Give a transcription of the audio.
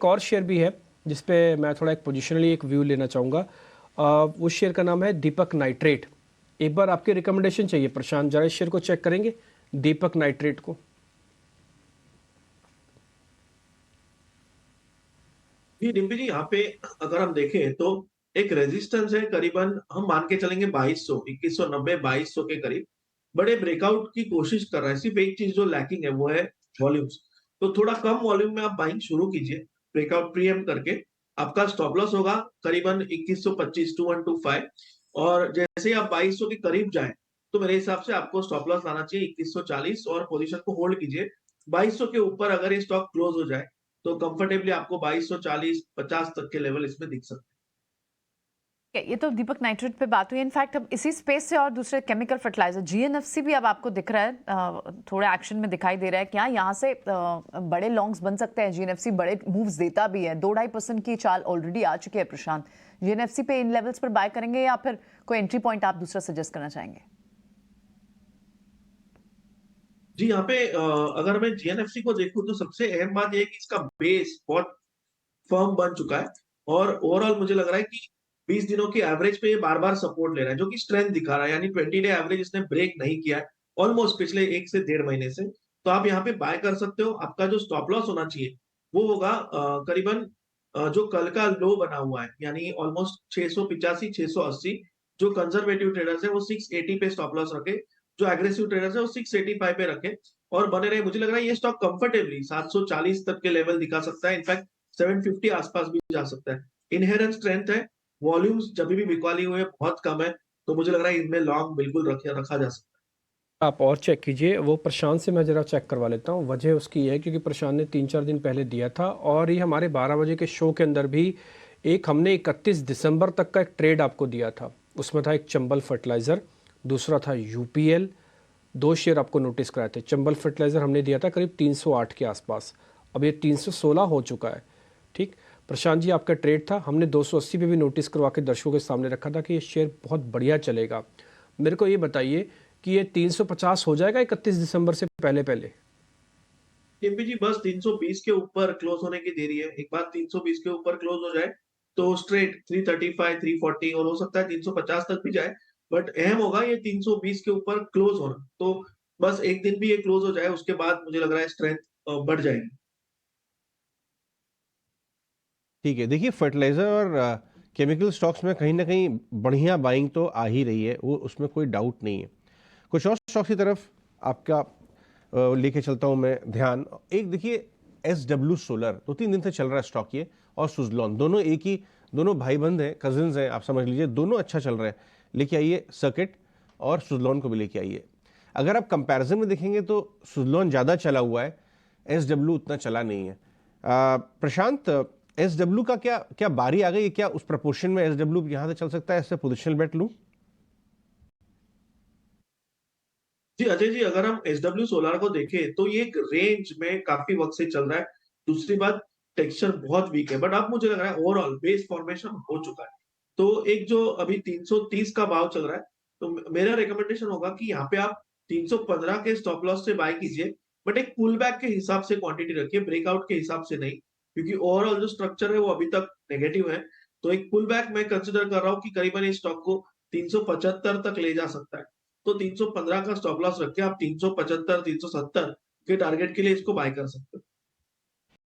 एक और शेयर भी है जिसपे मैं थोड़ा एक पोजिशनली एक व्यू लेना चाहूँगा। उस शेयर का नाम है दीपक नाइट्रेट। एक बार आपकी रिकमेंडेशन चाहिए प्रशांत, जरा इस शेयर को चेक करेंगे, दीपक नाइट्रेट को। जी डिम्पी जी, यहाँ पे अगर हम देखें तो एक रेजिस्टेंस है करीबन, हम मान के चलेंगे 2200, 2190 2200 के करीब। बड़े ब्रेकआउट की कोशिश कर रहा है। सिर्फ एक चीज जो लैकिंग है वो है वॉल्यूम्स। तो थोड़ा कम वॉल्यूम में आप बाइंग शुरू कीजिए, ब्रेकआउट प्रीएम करके। आपका स्टॉप लॉस होगा करीबन 2125, 2125। और जैसे ही आप 2200 के करीब जाए तो मेरे हिसाब से आपको स्टॉप लॉस लाना चाहिए 2140 और पोजीशन को होल्ड कीजिए। 2200 के ऊपर अगर ये स्टॉक क्लोज हो जाए तो कंफर्टेबली आपको 2240-50 तक के लेवल इसमें दिख सकते हैं। ये तो दीपक नाइट्रेट पे बात हुई। इनफैक्ट अब इसी स्पेस से और दूसरे केमिकल फर्टिलाइजर जीएनएफसी भी अब आपको दिख रहा है, थोड़े एक्शन में दिखाई दे रहा है। क्या यहाँ से बड़े लॉन्ग्स बन सकते हैं? जीएनएफसी बड़े मूव्स देता भी है, 2-2.5% की चाल ऑलरेडी आ चुकी है। प्रशांत, जीएनएफसी पे इन लेवल्स पर बाय करेंगे या फिर कोई एंट्री पॉइंट आप दूसरा सजेस्ट करना चाहेंगे? जी यहाँ पे अगर मैं जीएनएफसी को देखूं तो सबसे अहम बात यह है कि इसका बेस बहुत फर्म बन चुका है। और ओवरऑल मुझे लग रहा है कि 20 दिनों की एवरेज पे ये बार बार सपोर्ट ले रहा है, जो कि स्ट्रेंथ दिखा रहा है। यानी 20 डे एवरेज इसने ब्रेक नहीं किया है ऑलमोस्ट पिछले 1 से 1.5 महीने से। तो आप यहाँ पे बाय कर सकते हो। आपका जो स्टॉप लॉस होना चाहिए वो होगा करीबन जो कल का लो बना हुआ है, यानी ऑलमोस्ट 685 680। जो कंजर्वेटिव ट्रेडर्स है वो 680 पे स्टॉप लॉस रखे, जो एग्रेसिव ट्रेडर्स है वो 685 पे रखे और बने रहे। मुझे लग रहा है ये स्टॉक कंफर्टेबली 740 तक के लेवल दिखा सकता है। इनफैक्ट 750 आसपास भी जा सकता है। इनहेरेंट स्ट्रेंथ है। वॉल्यूम्स जब भी बिकवाली हुए बहुत कम है, तो मुझे लग रहा है इनमें लॉन्ग बिल्कुल रखा जा सकता है। आप और चेक कीजिए, वो प्रशांत से मैं ज़रा चेक करवा लेता हूँ। वजह उसकी है क्योंकि प्रशांत ने 3-4 दिन पहले दिया था और ये हमारे 12 बजे के शो के अंदर भी एक हमने 31 दिसंबर तक का एक ट्रेड आपको दिया था। उसमें था एक चंबल फर्टिलाइज़र, दूसरा था यूपीएल। 2 शेयर आपको नोटिस कराए थे। चंबल फर्टिलाइज़र हमने दिया था करीब 308 के आसपास, अब ये 316 हो चुका है। ठीक, प्रशांत जी आपका ट्रेड था, हमने 280 पे भी नोटिस करवा के दर्शकों के सामने रखा था कि ये शेयर बहुत बढ़िया चलेगा। मेरे को ये बताइए कि ये 350 हो जाएगा 31 दिसंबर से पहले पहले? टिम्पी जी बस 320 के ऊपर क्लोज होने की देरी है। एक बार 320 के ऊपर क्लोज हो जाए तो स्ट्रेट 335 340 और हो सकता है 350 तक भी जाए। बट अहम होगा ये 320 के ऊपर क्लोज होना। तो बस एक दिन भी ये क्लोज हो जाए, उसके बाद मुझे लग रहा है स्ट्रेंथ बढ़ जाएगी। ठीक है, देखिए फर्टिलाइज़र और केमिकल स्टॉक्स में कहीं ना कहीं बढ़िया बाइंग तो आ ही रही है, वो उसमें कोई डाउट नहीं है। कुछ और स्टॉक्स की तरफ आपका लेके चलता हूँ मैं ध्यान। एक देखिए SW सोलर 2-3 दिन से चल रहा है स्टॉक ये, और सुजलॉन, दोनों एक ही, दोनों भाई बंद हैं, कजिन्स हैं, आप समझ लीजिए, दोनों अच्छा चल रहा है। लेके आइए सर्किट और सुजलॉन को भी लेके आइए। अगर आप कंपैरिजन में देखेंगे तो सुजलॉन ज़्यादा चला हुआ है, SW उतना चला नहीं है। प्रशांत, SW का क्या क्या बारी आ गई है? क्या उस प्रपोर्शन में SW यहाँ से चल सकता है? ऐसे पोजिशनल बेट लूँ? जी अजय जी, अगर हम SW सोलार को देखें तो ये एक रेंज में काफी वक्त से चल रहा है। दूसरी बात, टेक्सचर बहुत वीक है, बट अब मुझे लग रहा है ओवरऑल बेस फॉर्मेशन हो चुका है। तो एक जो अभी 330 का भाव चल रहा है, तो मेरा रिकमेंडेशन होगा कि यहाँ पे आप 315 के स्टॉप लॉस से बाय कीजिए। बट एक पुल बैक के हिसाब से क्वांटिटी रखिए, ब्रेकआउट के हिसाब से नहीं, क्योंकि ओवरऑल जो स्ट्रक्चर है वो अभी तक नेगेटिव है। तो एक पुल बैक मैं कंसिडर कर रहा हूँ कि करीबन इस स्टॉक को 375 तक ले जा सकता है। तो 315 का स्टॉप लॉस रख के आप 375 370 के टारगेट के लिए इसको बाय कर सकते हो।